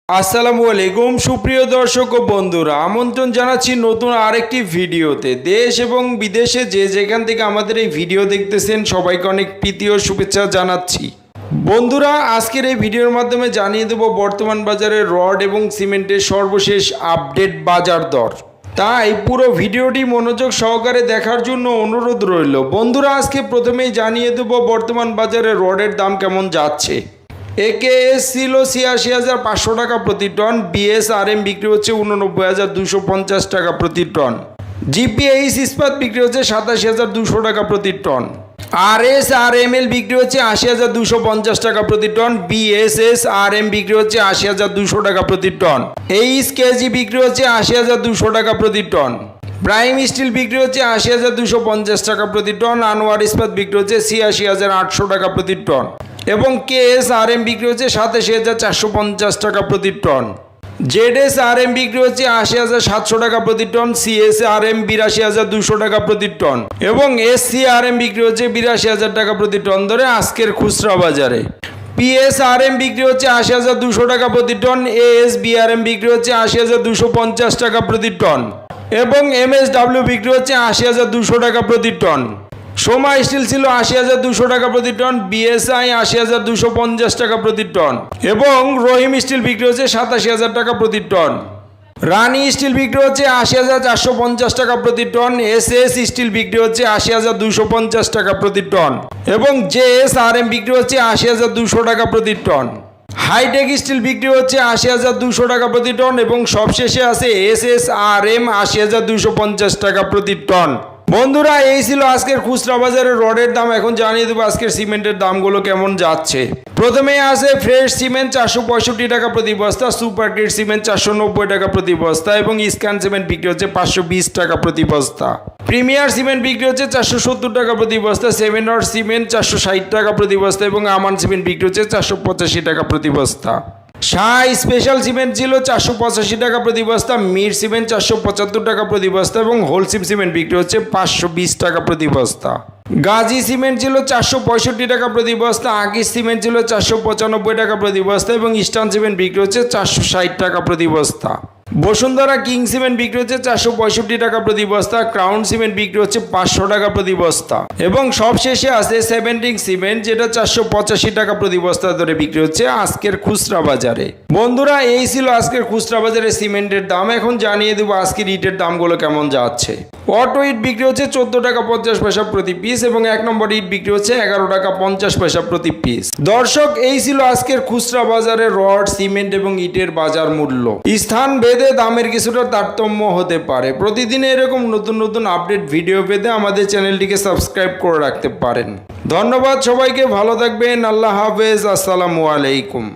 আসসালামু আলাইকুম সুপ্রিয় দর্শক ও বন্ধুরা, আমন্ত্রণ জানাচ্ছি নতুন আরেকটি ভিডিওতে। দেশ এবং বিদেশে যে যেখান থেকে আমাদের এই ভিডিও দেখতেছেন সবাইকে অনেক প্রীতি ও শুভেচ্ছা জানাচ্ছি। বন্ধুরা, আজকের এই ভিডিওর মাধ্যমে জানিয়ে দেব বর্তমান বাজারে রড এবং সিমেন্টের সর্বশেষ আপডেট বাজার দর। তাই পুরো ভিডিওটি মনোযোগ সহকারে দেখার জন্য অনুরোধ রইল। বন্ধুরা, আজকে প্রথমেই জানিয়ে দেব বর্তমান বাজারে রডের দাম কেমন যাচ্ছে। একেএস ছিল ৮৬,৫০০ টাকা প্রতি টন, বিএসআরএম বিক্রি হচ্ছে ৮৯,২৫০ টাকা প্রতি টন, জিপিএইচ ইস্পাত বিক্রি হচ্ছে ৮৭,২০০ টাকা প্রতি টন, আরএসআরএমএল বিক্রি হচ্ছে ৮০,২৫০ টাকা প্রতি টন, বিএসএসআরএম বিক্রি হচ্ছে ৮০,২০০ টাকা প্রতি টন, এইচকেজি বিক্রি হচ্ছে ৮০,২০০ টাকা প্রতি টন, প্রাইম স্টিল বিক্রি হচ্ছে ৮০,২৫০ টাকা প্রতি টন, আনোয়ার ইস্পাত বিক্রি হচ্ছে ৮৬,৮০০ টাকা প্রতি টন এবং কেএসআরএম বিক্রি হচ্ছে ৮৭,৪৫০ টাকা প্রতি টন, জেডএসআরএম বিক্রি হচ্ছে ৮০,৭০০ টাকা প্রতি টন, সিএসআরএম ৮২,২০০ টাকা প্রতি টন এবং এসসিআরএম বিক্রি হচ্ছে ৮২,০০০ টাকা প্রতি টন ধরে আজকের খুচরা বাজারে। পিএসআরএম বিক্রি হচ্ছে ৮০,২০০ টাকা প্রতি টন, এএসবিআরএম বিক্রি হচ্ছে ৮০,২৫০ টাকা প্রতি টন এবং এমএসডাব্লিউ বিক্রি হচ্ছে ৮০,২০০ টাকা প্রতি টন। সোমা স্টিল ছিল ৮০,২০০ টাকা প্রতি টন, বিএসআই ৮০,২৫০ টাকা প্রতি টন এবং রহিম স্টিল বিক্রি হচ্ছে ৮৭,০০০ টাকা প্রতি টন। রানী স্টিল বিক্রি হচ্ছে ৮০,৪৫০ টাকা প্রতি টন, এসএস স্টিল বিক্রি হচ্ছে ৮০,২৫০ টাকা প্রতি টন এবং জেএসআরএম বিক্রি হচ্ছে ৮০,২০০ টাকা প্রতি টন। হাইটেক স্টিল বিক্রি হচ্ছে ৮০,২০০ টাকা প্রতি টন এবং সবশেষে আছে এসএসআরএম ৮০,২৫০ টাকা প্রতি টন। বন্ধুরা, এই ছিল আজকের খুচরা বাজারের রডের দাম। এখন জানিয়ে দেবো আজকের সিমেন্টের দামগুলো কেমন যাচ্ছে। প্রথমে আছে ফ্রেশ সিমেন্ট ৪৬৫ টাকা প্রতি বস্তা, সুপার গ্রেড সিমেন্ট ৪৯০ টাকা প্রতি বস্তা এবং স্ক্যান সিমেন্ট বিক্রি হচ্ছে ৫২০ টাকা প্রতি বস্তা। প্রিমিয়ার সিমেন্ট বিক্রি হচ্ছে ৪৭০ টাকা প্রতি বস্তা, 7 সিমেন্ট ৪৬০ টাকা প্রতি বস্তা এবং আমান সিমেন্ট বিক্রি হচ্ছে ৪৮৫ টাকা প্রতি বস্তা। শাহ স্পেশাল সিমেন্ট ছিল ৪৮৫ টাকা প্রতি বস্তা, মির সিমেন্ট ৪৭৫ টাকা প্রতি বস্তা এবং হোলসিম সিমেন্ট বিক্রি হচ্ছে ৫২০ টাকা প্রতি বস্তা। গাজী সিমেন্ট ছিল ৪৬৫ টাকা প্রতি বস্তা, আকিস সিমেন্ট ছিল ৪৯৫ টাকা প্রতি বস্তা এবং ইস্টার্ন সিমেন্ট বিক্রি হচ্ছে ৪৬০ টাকা প্রতি বস্তা। বসুন্ধরা কিং সিমেন্ট বিক্রি হচ্ছে ৪৬৫ টাকা প্রতি বস্তা, ক্রাউন সিমেন্ট বিক্রি হচ্ছে ৫০০ টাকা প্রতি বস্তা এবং সবশেষে আছে সেভেন্টিং সিমেন্ট যেটা ৪৮৫ টাকা প্রতি বস্তা ধরে বিক্রি হচ্ছে আজকের খুচরা বাজারে। বন্ধুরা, এই ছিল আজকের খুচরা বাজারে সিমেন্টের দাম। এখন জানিয়ে দেবো আজকের ইটের দামগুলো কেমন যাচ্ছে। অটো ইট বিক্রি হচ্ছে ১৪ টাকা ৫০ পয়সা প্রতি পিস এবং ১ নম্বর ইট বিক্রি হচ্ছে ১১ টাকা ৫০ পয়সা প্রতি পিস। দর্শক, এই ছিল আজকের খুচরা বাজারে রড, সিমেন্ট এবং ইটের বাজার মূল্য। স্থান ভেদে দামের কিছুটা তারতম্য হতে পারে। প্রতিদিন এরকম নতুন নতুন আপডেট ভিডিও পেতে আমাদের চ্যানেলটিকে সাবস্ক্রাইব করে রাখতে পারেন। ধন্যবাদ সবাইকে, ভালো থাকবেন। আল্লাহ হাফেজ, আসসালামু আলাইকুম।